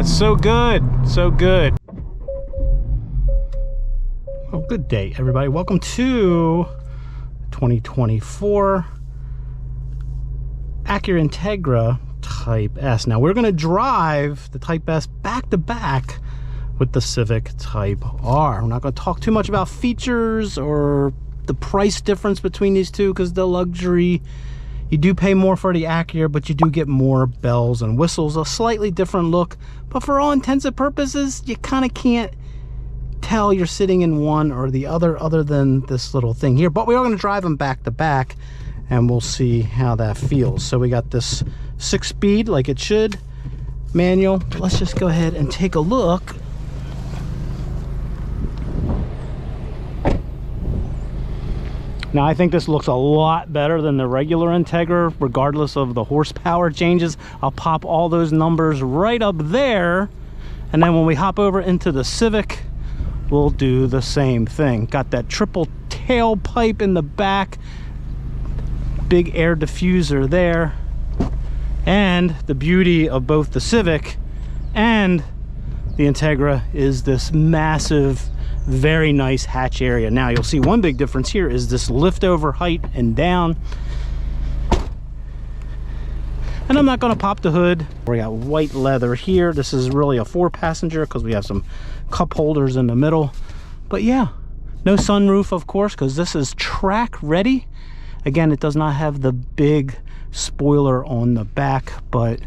So good, so good. Well, good day, everybody. Welcome to 2024 Acura Integra Type S. Now we're going to drive the Type S back to back with the Civic Type R. We're not going to talk too much about features or the price difference between these two, because the luxury, you do pay more for the Acura, but you do get more bells and whistles, a slightly different look. But for all intents and purposes, you kind of can't tell you're sitting in one or the other than this little thing here. But we are going to drive them back to back, and we'll see how that feels. So we got this 6-speed, like it should, manual. Let's just go ahead and take a look. Now I think this looks a lot better than the regular Integra, regardless of the horsepower changes. I'll pop all those numbers right up there, and then when we hop over into the Civic, we'll do the same thing. Got that triple tailpipe in the back, big air diffuser there, and the beauty of both the Civic and the Integra is this massive, very nice hatch area. Now you'll see one big difference here is this lift over height and down. And I'm not going to pop the hood. We got white leather here. This is really a 4-passenger because we have some cup holders in the middle. But yeah, no sunroof, of course, because this is track ready. Again, it does not have the big spoiler on the back, but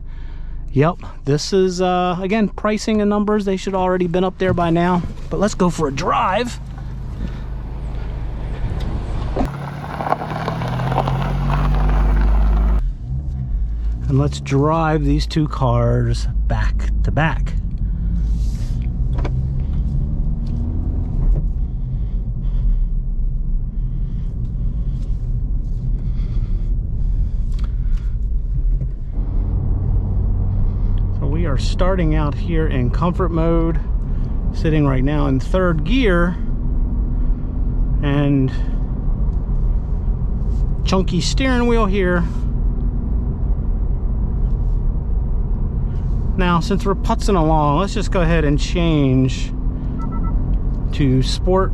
yep, this is again, pricing and numbers, they should already been up there by now. But let's go for a drive. And let's drive these two cars back to back. We are starting out here in comfort mode, sitting right now in 3rd gear, and chunky steering wheel here. Now since we're putzing along, let's just go ahead and change to sport.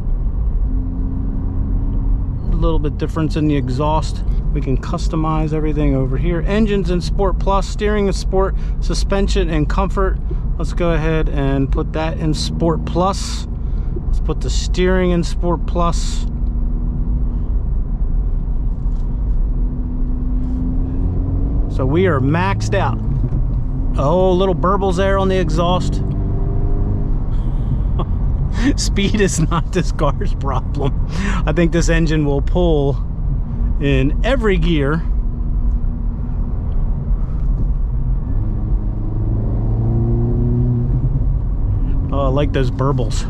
A little bit difference in the exhaust. We can customize everything over here. Engines in Sport Plus, steering in Sport, suspension in Comfort. Let's go ahead and put that in Sport Plus. Let's put the steering in Sport Plus. So we are maxed out. Oh, little burbles there on the exhaust. Speed is not this car's problem. I think this engine will pull in every gear. Oh, I like those burbles.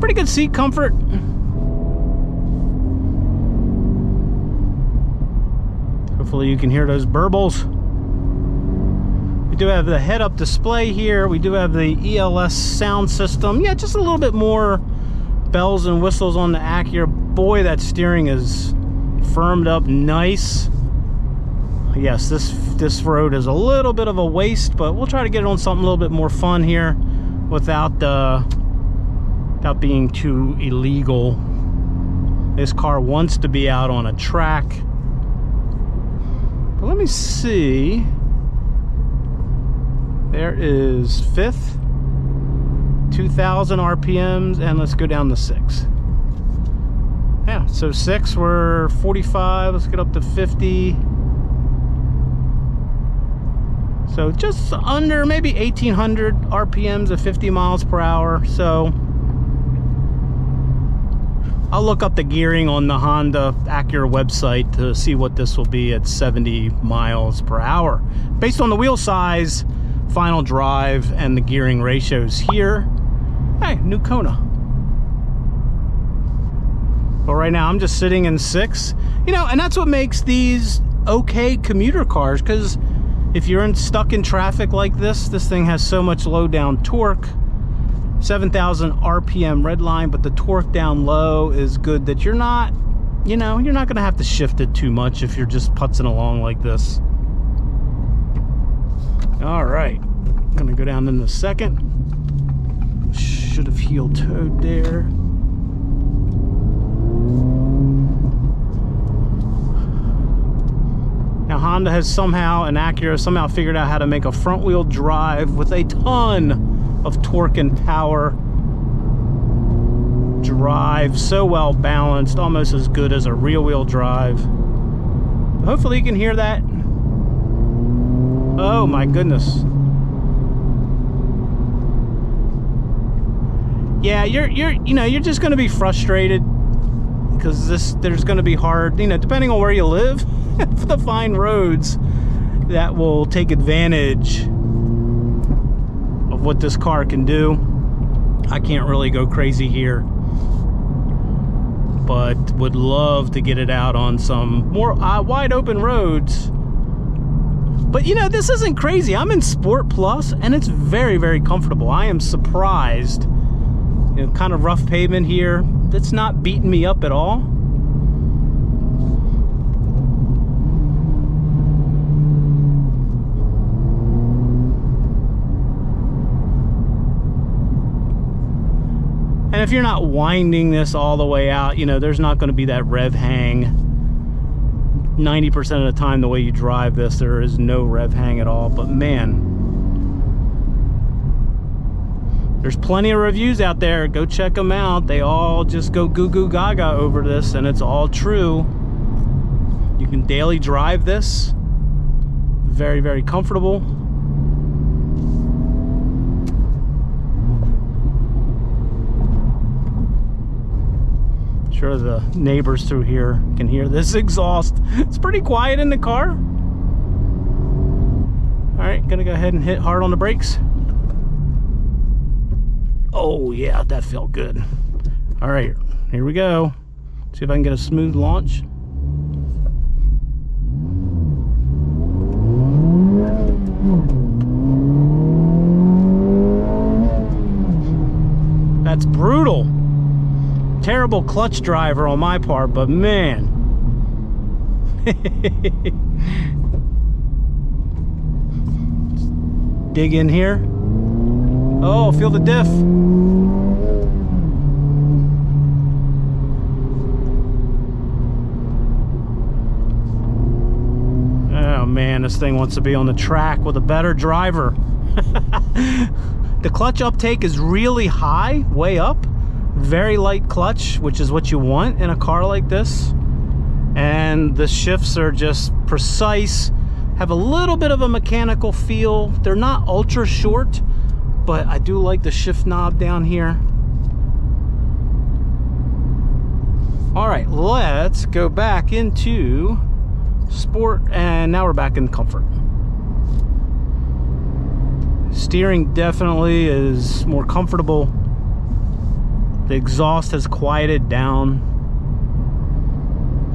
Pretty good seat comfort. Hopefully you can hear those burbles. We do have the head-up display here. We do have the ELS sound system. Yeah, just a little bit more bells and whistles on the Acura. Boy, that steering is firmed up nice. Yes, this road is a little bit of a waste, but we'll try to get it on something a little bit more fun here without being too illegal. This car wants to be out on a track. But let me see. There is 5th, 2,000 RPMs, and let's go down to 6. Yeah, so 6, we're 45. Let's get up to 50. So just under maybe 1,800 RPMs at 50 miles per hour. So I'll look up the gearing on the Honda Acura website to see what this will be at 70 miles per hour. Based on the wheel size, final drive, and the gearing ratios here. Hey, new Kona. But right now I'm just sitting in 6, you know, and that's what makes these okay commuter cars, because if you're stuck in traffic like this thing has so much low down torque. 7,000 RPM red line, but the torque down low is good that you're not, you know, you're not going to have to shift it too much if you're just putzing along like this. All right, gonna go down in a second. Should have heel-toed there. Now Honda has somehow, and Acura somehow figured out how to make a front-wheel drive with a ton of torque and power. Drive so well balanced, almost as good as a rear-wheel drive. Hopefully you can hear that. Oh my goodness. Yeah, you're just going to be frustrated because there's going to be hard, depending on where you live, to find roads that will take advantage of what this car can do. I can't really go crazy here, but would love to get it out on some more wide open roads. But this isn't crazy. I'm in Sport Plus and it's very, very comfortable. I am surprised. Kind of rough pavement here. It's not beating me up at all. And if you're not winding this all the way out, there's not going to be that rev hang. 90% of the time, the way you drive this, there is no rev hang at all. But man, there's plenty of reviews out there. Go check them out. They all just go goo goo gaga over this, and it's all true. You can daily drive this. Very, very comfortable. Sure the neighbors through here can hear this exhaust. It's pretty quiet in the car. All right, gonna go ahead and hit hard on the brakes. Oh yeah, that felt good. All right, here we go. See if I can get a smooth launch. That's brutal. Terrible clutch driver on my part, but man. Dig in here. Oh, feel the diff. Oh man, this thing wants to be on the track with a better driver. The clutch uptake is really high, way up. Very light clutch, which is what you want in a car like this. And the shifts are just precise, have a little bit of a mechanical feel. They're not ultra short, but I do like the shift knob down here. All right, let's go back into sport, and now we're back in comfort. Steering definitely is more comfortable. The exhaust has quieted down.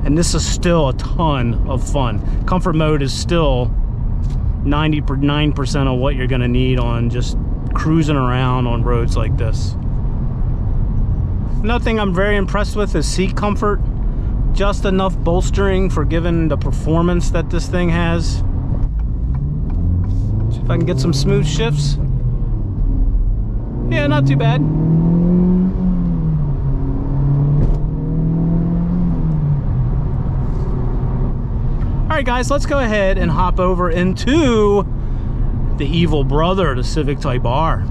And this is still a ton of fun. Comfort mode is still 99% of what you're gonna need on just cruising around on roads like this. Another thing I'm very impressed with is seat comfort. Just enough bolstering for given the performance that this thing has. See if I can get some smooth shifts. Yeah, not too bad. All right, guys, let's go ahead and hop over into the evil brother, the Civic Type R.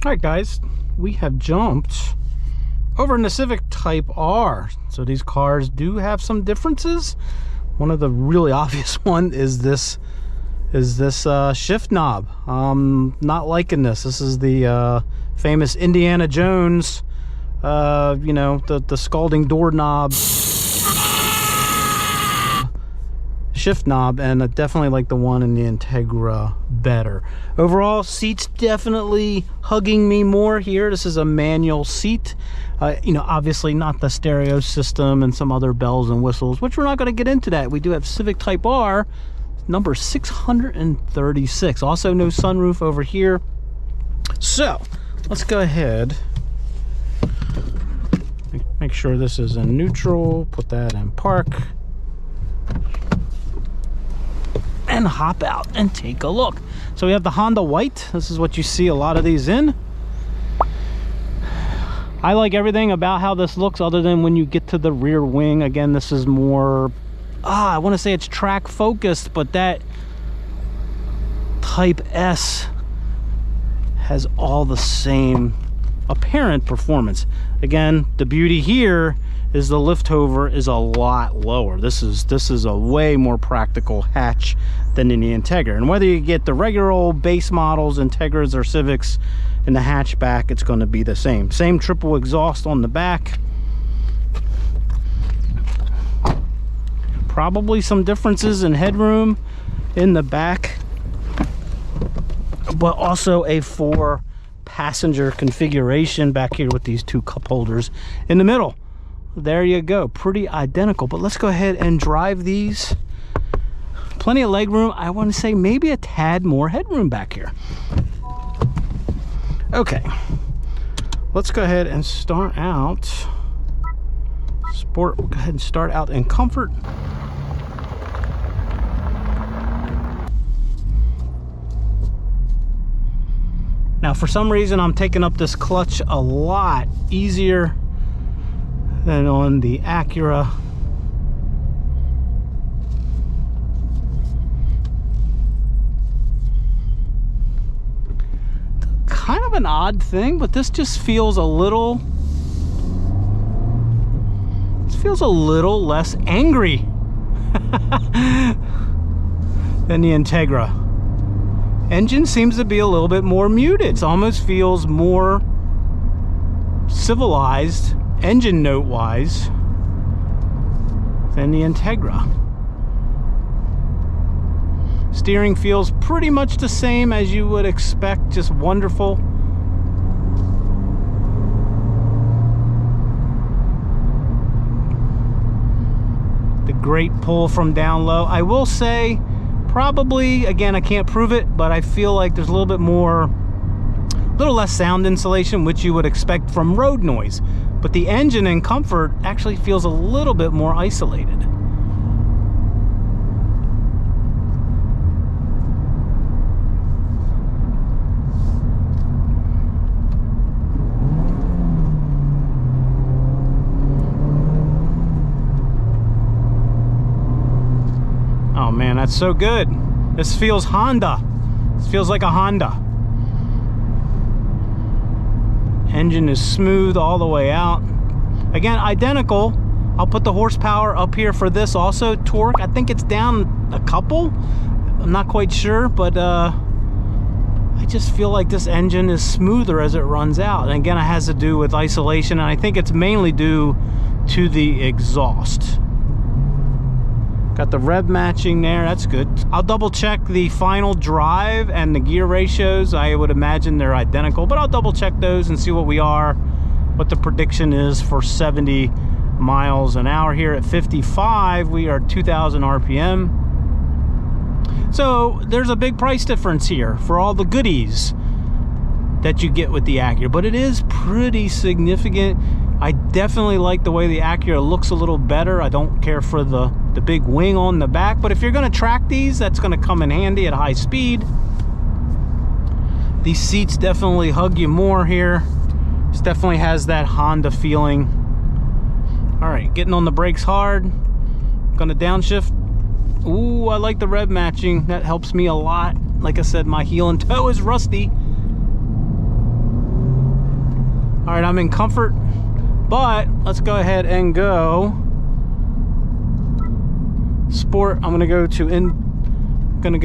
All right, guys, we have jumped over in the Civic Type R. So these cars do have some differences. One of the really obvious one is this shift knob. Not liking this. This is the famous Indiana Jones, you know, the scalding doorknob shift knob, and I definitely like the one in the Integra better. Overall, seats definitely hugging me more here. This is a manual seat. You know, obviously not the stereo system and some other bells and whistles, which we're not going to get into that. We do have Civic Type R, number 636. Also no sunroof over here. So let's go ahead, make sure this is in neutral, put that in park. and hop out and take a look. So we have the Honda White. This is what you see a lot of these in. I like everything about how this looks other than when you get to the rear wing. Again, this is more, I want to say it's track focused, but that Type S has all the same apparent performance. Again, the beauty here is the lift over is a lot lower. This is a way more practical hatch than in the Integra. And whether you get the regular old base models, Integras or Civics, in the hatchback, it's going to be the same. Same triple exhaust on the back. Probably some differences in headroom in the back, but also a 4-passenger configuration back here with these 2 cup holders in the middle. There you go, pretty identical. But let's go ahead and drive these. Plenty of leg room. I want to say maybe a tad more headroom back here. Okay, let's go ahead and start out sport. We'll go ahead and start out in comfort. Now, for some reason, I'm taking up this clutch a lot easier than on the Acura. Kind of an odd thing, but this just feels a little, less angry than the Integra. Engine seems to be a little bit more muted. It almost feels more civilized, engine note wise, than the Integra. Steering feels pretty much the same as you would expect, just wonderful. The great pull from down low. I will say, probably, again, I can't prove it, but I feel like there's a little bit more, a little less sound insulation, which you would expect from road noise. But the engine in comfort actually feels a little bit more isolated. Oh man, that's so good. This feels Honda. This feels like a Honda. Engine is smooth all the way out. Again, identical. I'll put the horsepower up here for this also. Torque, I think it's down a couple. I'm not quite sure, but I just feel like this engine is smoother as it runs out. And again, it has to do with isolation, and I think it's mainly due to the exhaust. Got the rev matching there, that's good. I'll double check the final drive and the gear ratios. I would imagine they're identical, but I'll double check those and see what we are, what the prediction is for 70 miles an hour. Here at 55, we are 2,000 RPM. So there's a big price difference here for all the goodies that you get with the Acura, but it is pretty significant. I definitely like the way the Acura looks a little better. I don't care for the big wing on the back, but if you're going to track these, that's going to come in handy at high speed. These seats definitely hug you more here. This definitely has that Honda feeling. All right, getting on the brakes hard. Gonna downshift. Ooh, I like the rev matching. That helps me a lot. Like I said, my heel and toe is rusty. All right, I'm in comfort, but let's go ahead and go sport. I'm gonna go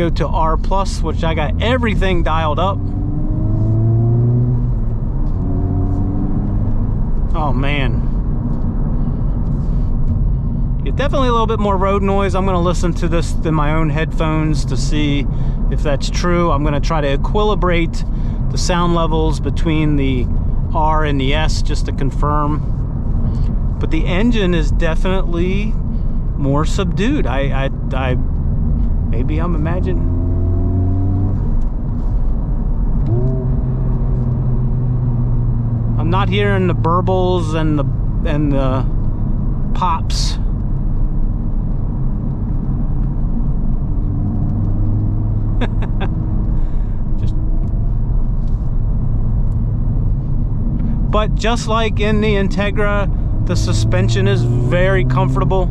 to R plus, which I got everything dialed up. Oh man, yeah, definitely a little bit more road noise. I'm gonna listen to this in my own headphones to see if that's true. I'm gonna try to equilibrate the sound levels between the R and the S just to confirm. But the engine is definitely more subdued. Maybe I'm imagining. I'm not hearing the burbles and the pops. But just like in the Integra, the suspension is very comfortable.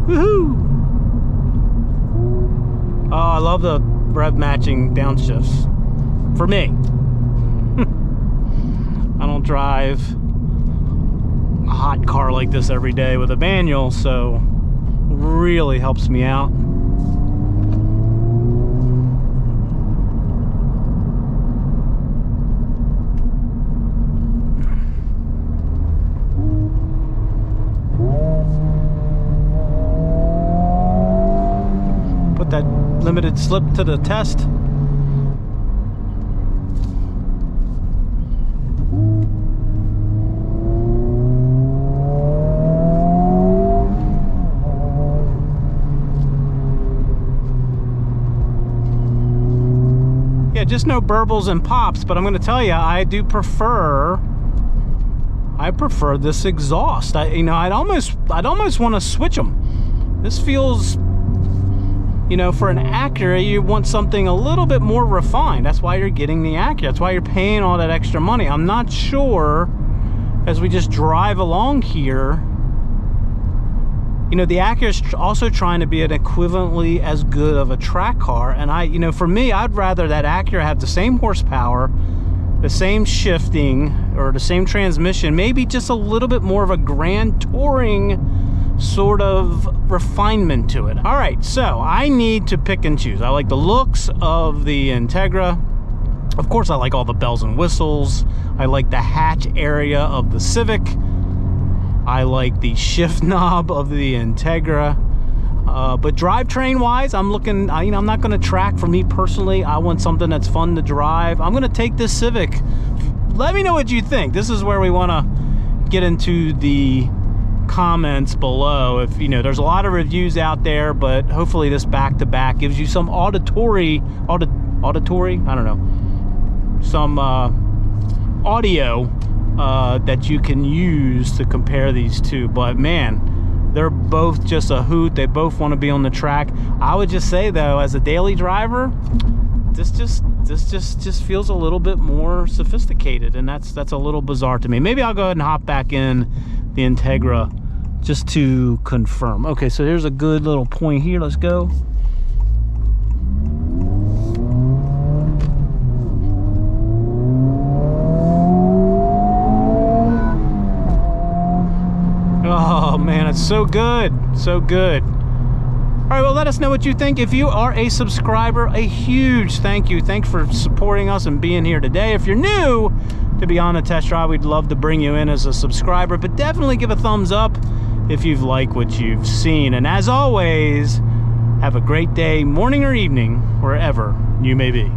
Woohoo! Oh, I love the rev matching downshifts. For me. I don't drive a hot car like this every day with a manual, so really helps me out. Put that limited slip to the test. Yeah, just no burbles and pops, but I'm going to tell you, I prefer this exhaust. I'd almost want to switch them. This feels, for an Acura, you want something a little bit more refined. That's why you're getting the Acura. That's why you're paying all that extra money. I'm not sure, as we just drive along here, the Acura is also trying to be an equivalently as good of a track car. And for me, I'd rather that Acura have the same horsepower, the same shifting, or the same transmission, maybe just a little bit more of a grand touring sort of refinement to it. All right, so I need to pick and choose. I like the looks of the Integra. Of course, I like all the bells and whistles. I like the hatch area of the Civic. I like the shift knob of the Integra. But drivetrain wise, I'm looking, I'm not going to track. For me personally, I want something that's fun to drive. I'm going to take this Civic. Let me know what you think. This is where we want to get into the comments below. If there's a lot of reviews out there, but hopefully this back-to-back gives you some auditory, I don't know, some audio that you can use to compare these two. But man, they're both just a hoot. They both want to be on the track. I would just say though, as a daily driver, this just feels a little bit more sophisticated, and that's a little bizarre to me. Maybe I'll go ahead and hop back in the Integra just to confirm. Okay, so there's a good little point here. Let's go. Oh man, it's so good, so good. All right, well, let us know what you think. If you are a subscriber, a huge thank you. Thanks for supporting us and being here today. If you're new to be on a test drive, we'd love to bring you in as a subscriber, but definitely give a thumbs up if you've liked what you've seen. And as always, have a great day, morning or evening, wherever you may be.